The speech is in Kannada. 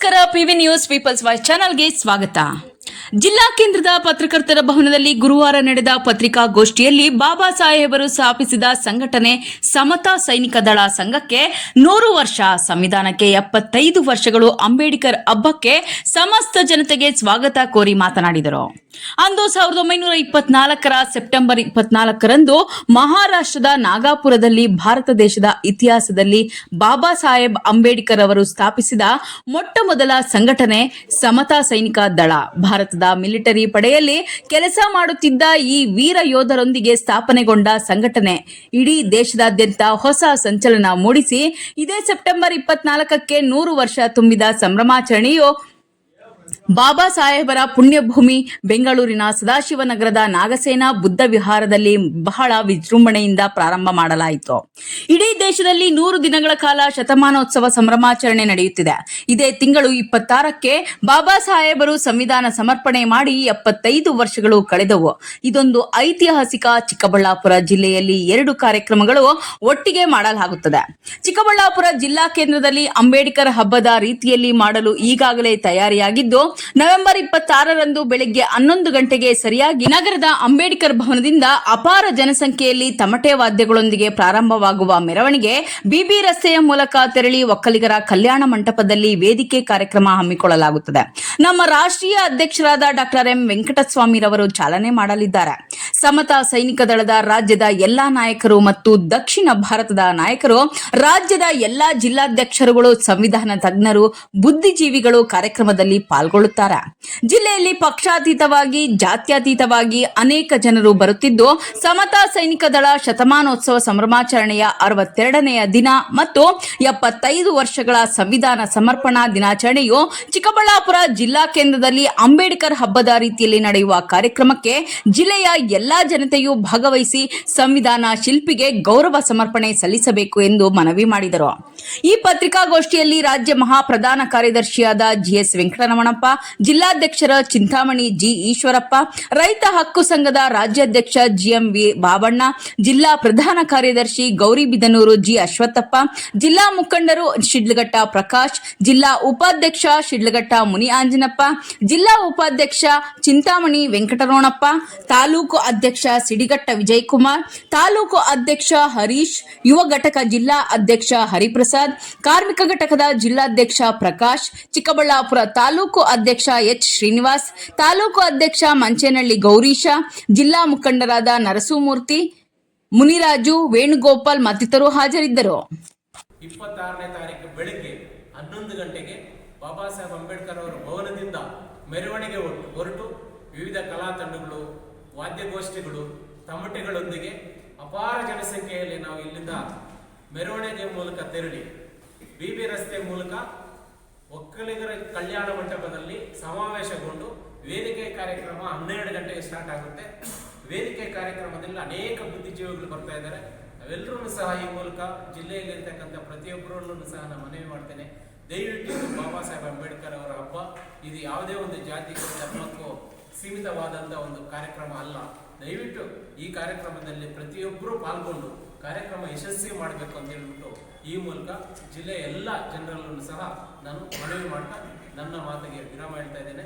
ನಮಸ್ಕಾರ. ಪಿವಿ ನ್ಯೂಸ್ ಪೀಪಲ್ಸ್ ವಾಯ್ಸ್ ಚಾನೆಲ್ಗೆ ಸ್ವಾಗತ. ಜಿಲ್ಲಾ ಕೇಂದ್ರದ ಪತ್ರಕರ್ತರ ಭವನದಲ್ಲಿ ಗುರುವಾರ ನಡೆದ ಪತ್ರಿಕಾಗೋಷ್ಠಿಯಲ್ಲಿ ಬಾಬಾ ಸಾಹೇಬರು ಸ್ಥಾಪಿಸಿದ ಸಂಘಟನೆ ಸಮತಾ ಸೈನಿಕ ದಳ ಸಂಘಕ್ಕೆ 100 ವರ್ಷ, ಸಂವಿಧಾನಕ್ಕೆ 75 ವರ್ಷಗಳು, ಅಂಬೇಡ್ಕರ್ ಹಬ್ಬಕ್ಕೆ ಸಮಸ್ತ ಜನತೆಗೆ ಸ್ವಾಗತ ಕೋರಿ ಮಾತನಾಡಿದರು. ಅಂದು 1924ರ ಸೆಪ್ಟೆಂಬರ್ 24ರಂದು ಮಹಾರಾಷ್ಟ್ರದ ನಾಗಪುರದಲ್ಲಿ ಭಾರತ ದೇಶದ ಇತಿಹಾಸದಲ್ಲಿ ಬಾಬಾ ಸಾಹೇಬ್ ಅಂಬೇಡ್ಕರ್ ಅವರು ಸ್ಥಾಪಿಸಿದ ಮೊಟ್ಟ ಮೊದಲ ಸಂಘಟನೆ ಸಮತಾ ಸೈನಿಕ ದಳ. ಭಾರತದ ಮಿಲಿಟರಿ ಪಡೆಯಲ್ಲಿ ಕೆಲಸ ಮಾಡುತ್ತಿದ್ದ ಈ ವೀರ ಯೋಧರೊಂದಿಗೆ ಸ್ಥಾಪನೆಗೊಂಡ ಸಂಘಟನೆ ಇಡೀ ದೇಶದಾದ್ಯಂತ ಹೊಸ ಸಂಚಲನ ಮೂಡಿಸಿ ಇದೇ ಸೆಪ್ಟೆಂಬರ್ 24ಕ್ಕೆ 100 ವರ್ಷ ತುಂಬಿದ ಸಂಭ್ರಮಾಚರಣೆಯು ಬಾಬಾ ಸಾಹೇಬರ ಪುಣ್ಯಭೂಮಿ ಬೆಂಗಳೂರಿನ ಸದಾಶಿವನಗರದ ನಾಗಸೇನಾ ಬುದ್ಧ ವಿಹಾರದಲ್ಲಿ ಬಹಳ ವಿಜೃಂಭಣೆಯಿಂದ ಪ್ರಾರಂಭ ಮಾಡಲಾಯಿತು. ಇಡೀ ದೇಶದಲ್ಲಿ 100 ದಿನಗಳ ಕಾಲ ಶತಮಾನೋತ್ಸವ ಸಂಭ್ರಮಾಚರಣೆ ನಡೆಯುತ್ತಿದೆ. ಇದೇ ತಿಂಗಳು 26ಕ್ಕೆ ಬಾಬಾ ಸಾಹೇಬರು ಸಂವಿಧಾನ ಸಮರ್ಪಣೆ ಮಾಡಿ 75 ವರ್ಷಗಳು ಕಳೆದವು. ಇದೊಂದು ಐತಿಹಾಸಿಕ. ಚಿಕ್ಕಬಳ್ಳಾಪುರ ಜಿಲ್ಲೆಯಲ್ಲಿ 2 ಕಾರ್ಯಕ್ರಮಗಳು ಒಟ್ಟಿಗೆ ಮಾಡಲಾಗುತ್ತದೆ. ಚಿಕ್ಕಬಳ್ಳಾಪುರ ಜಿಲ್ಲಾ ಕೇಂದ್ರದಲ್ಲಿ ಅಂಬೇಡ್ಕರ್ ಹಬ್ಬದ ರೀತಿಯಲ್ಲಿ ಮಾಡಲು ಈಗಾಗಲೇ ತಯಾರಿಯಾಗಿದ್ದು, ನವೆಂಬರ್ 26ರಂದು ಬೆಳಗ್ಗೆ 11 ಗಂಟೆಗೆ ಸರಿಯಾಗಿ ನಗರದ ಅಂಬೇಡ್ಕರ್ ಭವನದಿಂದ ಅಪಾರ ಜನಸಂಖ್ಯೆಯಲ್ಲಿ ತಮಟೆ ವಾದ್ಯಗಳೊಂದಿಗೆ ಪ್ರಾರಂಭವಾಗುವ ಮೆರವಣಿಗೆ ಬಿಬಿ ರಸ್ತೆಯ ಮೂಲಕ ತೆರಳಿ ಒಕ್ಕಲಿಗರ ಕಲ್ಯಾಣ ಮಂಟಪದಲ್ಲಿ ವೇದಿಕೆ ಕಾರ್ಯಕ್ರಮ ಹಮ್ಮಿಕೊಳ್ಳಲಾಗುತ್ತದೆ. ನಮ್ಮ ರಾಷ್ಟ್ರೀಯ ಅಧ್ಯಕ್ಷರಾದ ಡಾಕ್ಟರ್ ಎಂ ವೆಂಕಟಸ್ವಾಮಿರವರು ಚಾಲನೆ ಮಾಡಲಿದ್ದಾರೆ. ಸಮತಾ ಸೈನಿಕ ದಳದ ರಾಜ್ಯದ ಎಲ್ಲಾ ನಾಯಕರು ಮತ್ತು ದಕ್ಷಿಣ ಭಾರತದ ನಾಯಕರು, ರಾಜ್ಯದ ಎಲ್ಲಾ ಜಿಲ್ಲಾಧ್ಯಕ್ಷರುಗಳು, ಸಂವಿಧಾನ ತಜ್ಞರು, ಬುದ್ಧಿಜೀವಿಗಳು ಕಾರ್ಯಕ್ರಮದಲ್ಲಿ ಪಾಲ್ಗೊಳ್ಳುತ್ತಾರೆ. ಜಿಲ್ಲೆಯಲ್ಲಿ ಪಕ್ಷಾತೀತವಾಗಿ, ಜಾತ್ಯತೀತವಾಗಿ ಅನೇಕ ಜನರು ಬರುತ್ತಿದ್ದು, ಸಮತಾ ಸೈನಿಕ ದಳ ಶತಮಾನೋತ್ಸವ ಸಂಭ್ರಮಾಚರಣೆಯ 62ನೆಯ ದಿನ ಮತ್ತು 75 ವರ್ಷಗಳ ಸಂವಿಧಾನ ಸಮರ್ಪಣಾ ದಿನಾಚರಣೆಯು ಚಿಕ್ಕಬಳ್ಳಾಪುರ ಜಿಲ್ಲಾ ಕೇಂದ್ರದಲ್ಲಿ ಅಂಬೇಡ್ಕರ್ ಹಬ್ಬದ ರೀತಿಯಲ್ಲಿ ನಡೆಯುವ ಕಾರ್ಯಕ್ರಮಕ್ಕೆ ಜಿಲ್ಲೆಯ ಎಲ್ಲಾ ಜನತೆಯೂ ಭಾಗವಹಿಸಿ ಸಂವಿಧಾನ ಶಿಲ್ಪಿಗೆ ಗೌರವ ಸಮರ್ಪಣೆ ಸಲ್ಲಿಸಬೇಕು ಎಂದು ಮನವಿ ಮಾಡಿದರು. ಈ ಪತ್ರಿಕಾಗೋಷ್ಠಿಯಲ್ಲಿ ರಾಜ್ಯ ಮಹಾ ಪ್ರಧಾನ ಕಾರ್ಯದರ್ಶಿಯಾದ ಜಿಎಸ್ ವೆಂಕಟರಮಣಪ್ಪ, ಜಿಲ್ಲಾಧ್ಯಕ್ಷರ ಚಿಂತಾಮಣಿ ಜಿ ಈಶ್ವರಪ್ಪ, ರೈತ ಹಕ್ಕು ಸಂಘದ ರಾಜ್ಯಾಧ್ಯಕ್ಷ ಜಿಎಂವಿ ಬಾಬಣ್ಣ, ಜಿಲ್ಲಾ ಪ್ರಧಾನ ಕಾರ್ಯದರ್ಶಿ ಗೌರಿಬಿದನೂರು ಜಿ ಅಶ್ವತ್ಥಪ್ಪ, ಜಿಲ್ಲಾ ಮುಖಂಡರು ಶಿಡ್ಲಘಟ್ಟ ಪ್ರಕಾಶ್, ಜಿಲ್ಲಾ ಉಪಾಧ್ಯಕ್ಷ ಶಿಡ್ಲಘಟ್ಟ ಮುನಿ ಆಂಜನಪ್ಪ, ಜಿಲ್ಲಾ ಉಪಾಧ್ಯಕ್ಷ ಚಿಂತಾಮಣಿ ವೆಂಕಟರಮಣಪ್ಪ, ತಾಲೂಕು ಅಧ್ಯಕ್ಷ ಸಿಡಿಘಟ್ಟ ವಿಜಯಕುಮಾರ್, ತಾಲೂಕು ಅಧ್ಯಕ್ಷ ಹರೀಶ್, ಯುವ ಘಟಕ ಜಿಲ್ಲಾ ಅಧ್ಯಕ್ಷ ಹರಿಪ್ರಸಾದ್, ಕಾರ್ಮಿಕ ಘಟಕದ ಜಿಲ್ಲಾಧ್ಯಕ್ಷ ಪ್ರಕಾಶ್, ಚಿಕ್ಕಬಳ್ಳಾಪುರ ತಾಲೂಕು ಅಧ್ಯಕ್ಷ ಎಚ್ ಶ್ರೀನಿವಾಸ್, ತಾಲೂಕು ಅಧ್ಯಕ್ಷ ಮಂಚೇನಹಳ್ಳಿ ಗೌರೀಶ, ಜಿಲ್ಲಾ ಮುಖಂಡರಾದ ನರಸೂಮೂರ್ತಿ, ಮುನಿರಾಜು, ವೇಣುಗೋಪಾಲ್ ಮತ್ತಿತರರು ಹಾಜರಿದ್ದರು. 26ನೇ ತಾರೀಕು ಬೆಳಿಗ್ಗೆ 11 ಗಂಟೆಗೆ ಬಾಬಾ ಸಾಹೇಬ್ ಅಂಬೇಡ್ಕರ್ ಅವರ ಭವನದಿಂದ ಮೆರವಣಿಗೆ ಹೊರಟು ವಿವಿಧ ಕಲಾ ತಂಡಗಳು, ವಾದ್ಯಗೋಷ್ಠಿಗಳು, ತಮಟೆಗಳೊಂದಿಗೆ ಅಪಾರ ಜನಸಂಖ್ಯೆಯಲ್ಲಿ ನಾವು ಇಲ್ಲಿಂದ ಮೆರವಣಿಗೆ ಮೂಲಕ ತೆರಳಿ ಬಿಬಿ ರಸ್ತೆ ಮೂಲಕ ಒಕ್ಕಲಿಗರ ಕಲ್ಯಾಣ ಮಂಟಪದಲ್ಲಿ ಸಮಾವೇಶಗೊಂಡು ವೇದಿಕೆ ಕಾರ್ಯಕ್ರಮ 12 ಗಂಟೆಗೆ ಸ್ಟಾರ್ಟ್ ಆಗುತ್ತೆ. ವೇದಿಕೆ ಕಾರ್ಯಕ್ರಮದಲ್ಲಿ ಅನೇಕ ಬುದ್ಧಿಜೀವಿಗಳು ಬರ್ತಾ ಇದ್ದಾರೆ. ನಾವೆಲ್ಲರೂ ಸಹ ಈ ಮೂಲಕ ಜಿಲ್ಲೆಯಲ್ಲಿರ್ತಕ್ಕಂಥ ಪ್ರತಿಯೊಬ್ಬರಲ್ಲೂ ಸಹ ನಾನು ಮನವಿ ಮಾಡ್ತೇನೆ, ದಯವಿಟ್ಟು ಇದು ಬಾಬಾ ಸಾಹೇಬ್ ಅಂಬೇಡ್ಕರ್ ಅವರ ಹಬ್ಬ. ಇದು ಯಾವುದೇ ಒಂದು ಜಾತಿಗೂ ಧರ್ಮಕ್ಕೂ ಸೀಮಿತವಾದಂಥ ಒಂದು ಕಾರ್ಯಕ್ರಮ ಅಲ್ಲ. ದಯವಿಟ್ಟು ಈ ಕಾರ್ಯಕ್ರಮದಲ್ಲಿ ಪ್ರತಿಯೊಬ್ಬರೂ ಪಾಲ್ಗೊಂಡು ಕಾರ್ಯಕ್ರಮ ಯಶಸ್ವಿ ಮಾಡಬೇಕು ಅಂತ ಹೇಳ್ಬಿಟ್ಟು ಈ ಮೂಲಕ ಜಿಲ್ಲೆಯ ಎಲ್ಲ ಜನರಲ್ಲೂ ಸಹ ನಾನು ಮನವಿ ಮಾಡ್ತಾ ನನ್ನ ಮಾತಿಗೆ ವಿರಾಮ ಹೇಳ್ತಾ ಇದ್ದೇನೆ.